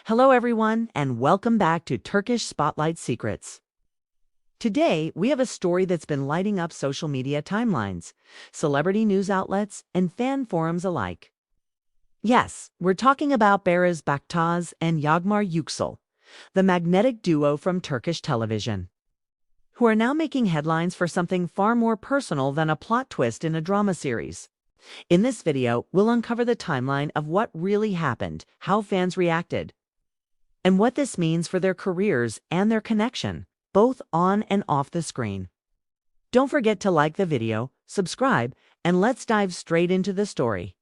Hello everyone, and welcome back to Turkish Spotlight Secrets. Today, we have a story that's been lighting up social media timelines, celebrity news outlets, and fan forums alike. Yes, we're talking about Barış Baktaş and Yağmur Yüksel, the magnetic duo from Turkish television, who are now making headlines for something far more personal than a plot twist in a drama series. In this video, we'll uncover the timeline of what really happened, how fans reacted, and what this means for their careers and their connection, both on and off the screen. Don't forget to like the video, subscribe, and let's dive straight into the story.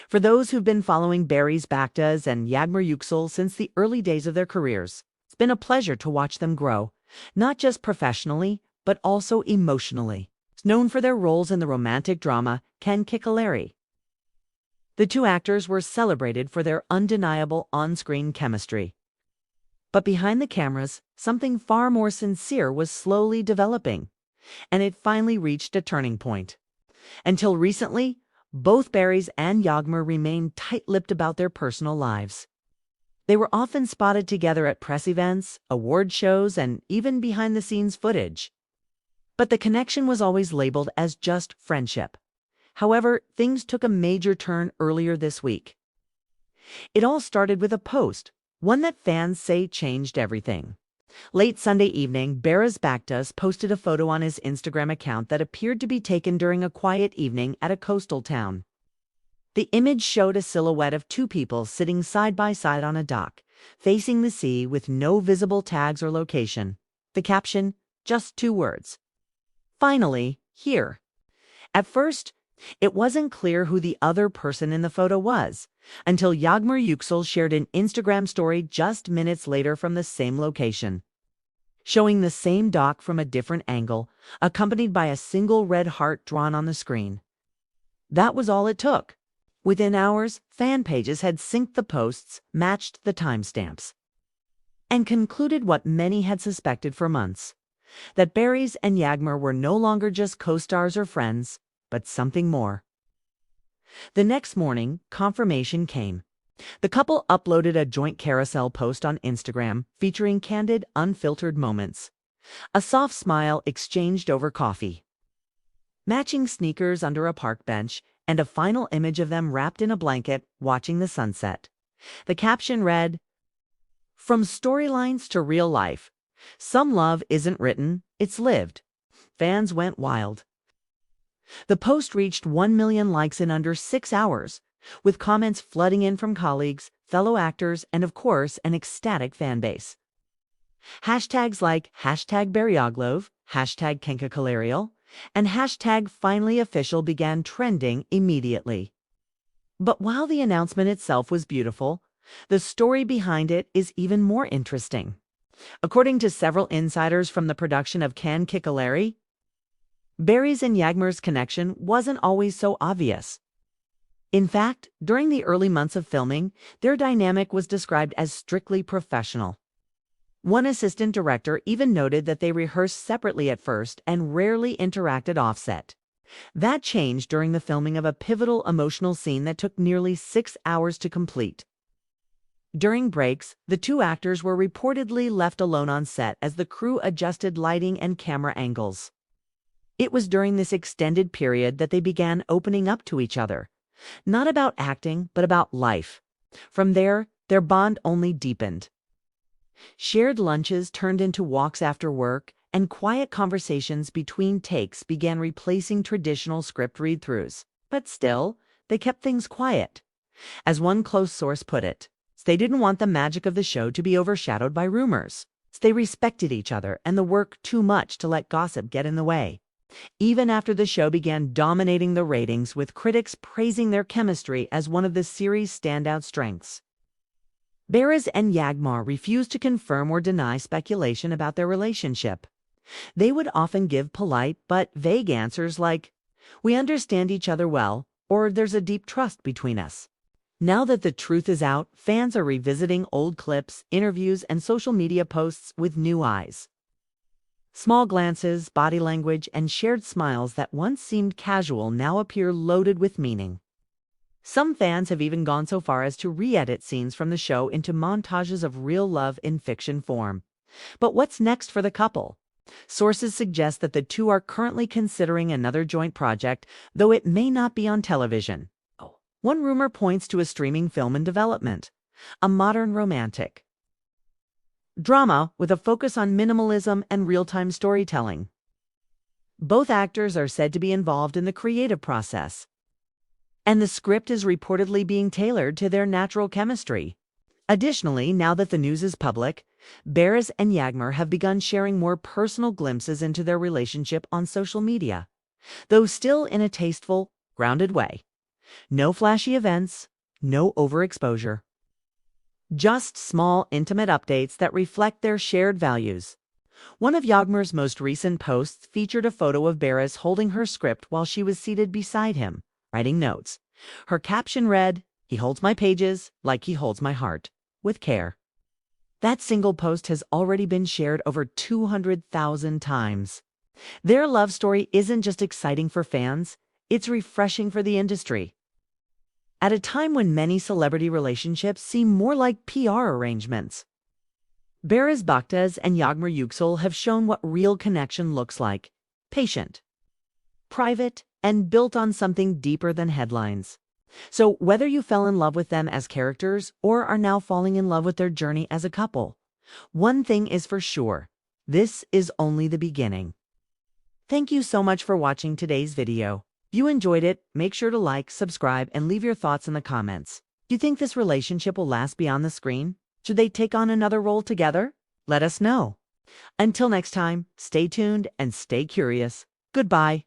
For those who've been following Barış Baktaş and Yağmur Yüksel since the early days of their careers, it's been a pleasure to watch them grow, not just professionally, but also emotionally. Known for their roles in the romantic drama Can Kikaleri, the two actors were celebrated for their undeniable on-screen chemistry. But behind the cameras, something far more sincere was slowly developing, and it finally reached a turning point. Until recently, both Barış and Yağmur remained tight-lipped about their personal lives. They were often spotted together at press events, award shows, and even behind-the-scenes footage. But the connection was always labeled as just friendship. However, things took a major turn earlier this week. It all started with a post, one that fans say changed everything. Late Sunday evening, Barış Baktaş posted a photo on his Instagram account that appeared to be taken during a quiet evening at a coastal town. The image showed a silhouette of two people sitting side by side on a dock, facing the sea with no visible tags or location. The caption, just two words: "Finally, here." At first, it wasn't clear who the other person in the photo was, until Yağmur Yüksel shared an Instagram story just minutes later from the same location, showing the same dock from a different angle, accompanied by a single red heart drawn on the screen. That was all it took. Within hours, fan pages had synced the posts, matched the timestamps, and concluded what many had suspected for months, that Barış and Yağmur were no longer just co-stars or friends, but something more. The next morning, confirmation came. The couple uploaded a joint carousel post on Instagram featuring candid, unfiltered moments. A soft smile exchanged over coffee, matching sneakers under a park bench, and a final image of them wrapped in a blanket watching the sunset. The caption read, "From storylines to real life, some love isn't written, it's lived." Fans went wild. The post reached 1 million likes in under 6 hours, with comments flooding in from colleagues, fellow actors, and of course, an ecstatic fanbase. Hashtags like #Baryaglov, #Kenkakilerial, and #FinallyOfficial began trending immediately. But while the announcement itself was beautiful, the story behind it is even more interesting. According to several insiders from the production of Can Kikaleri, Barış and Yağmur's connection wasn't always so obvious. In fact, during the early months of filming, their dynamic was described as strictly professional. One assistant director even noted that they rehearsed separately at first and rarely interacted offset. That changed during the filming of a pivotal emotional scene that took nearly 6 hours to complete. During breaks, the two actors were reportedly left alone on set as the crew adjusted lighting and camera angles. It was during this extended period that they began opening up to each other, not about acting, but about life. From there, their bond only deepened. Shared lunches turned into walks after work, and quiet conversations between takes began replacing traditional script read-throughs. But still, they kept things quiet. As one close source put it, they didn't want the magic of the show to be overshadowed by rumors. They respected each other and the work too much to let gossip get in the way. Even after the show began dominating the ratings, with critics praising their chemistry as one of the series' standout strengths, Barış and Yağmur refused to confirm or deny speculation about their relationship. They would often give polite but vague answers like, "We understand each other well," or "There's a deep trust between us." Now that the truth is out, fans are revisiting old clips, interviews, and social media posts with new eyes. Small glances, body language, and shared smiles that once seemed casual now appear loaded with meaning. Some fans have even gone so far as to re-edit scenes from the show into montages of real love in fiction form. But what's next for the couple? Sources suggest that the two are currently considering another joint project, though it may not be on television. One rumor points to a streaming film in development, a modern romantic drama with a focus on minimalism and real-time storytelling. Both actors are said to be involved in the creative process, and the script is reportedly being tailored to their natural chemistry. Additionally, now that the news is public, Barış and Yağmur have begun sharing more personal glimpses into their relationship on social media, though still in a tasteful, grounded way. No flashy events, no overexposure. Just small, intimate updates that reflect their shared values. One of Yağmur's most recent posts featured a photo of Barış holding her script while she was seated beside him, writing notes. Her caption read, "He holds my pages like he holds my heart, with care." That single post has already been shared over 200,000 times. Their love story isn't just exciting for fans, it's refreshing for the industry. At a time when many celebrity relationships seem more like PR arrangements, Barış Baktaş and Yağmur Yüksel have shown what real connection looks like: patient, private, and built on something deeper than headlines. So whether you fell in love with them as characters or are now falling in love with their journey as a couple, one thing is for sure: this is only the beginning. Thank you so much for watching today's video. If you enjoyed it, make sure to like, subscribe, and leave your thoughts in the comments. Do you think this relationship will last beyond the screen? Should they take on another role together? Let us know. Until next time, stay tuned and stay curious. Goodbye.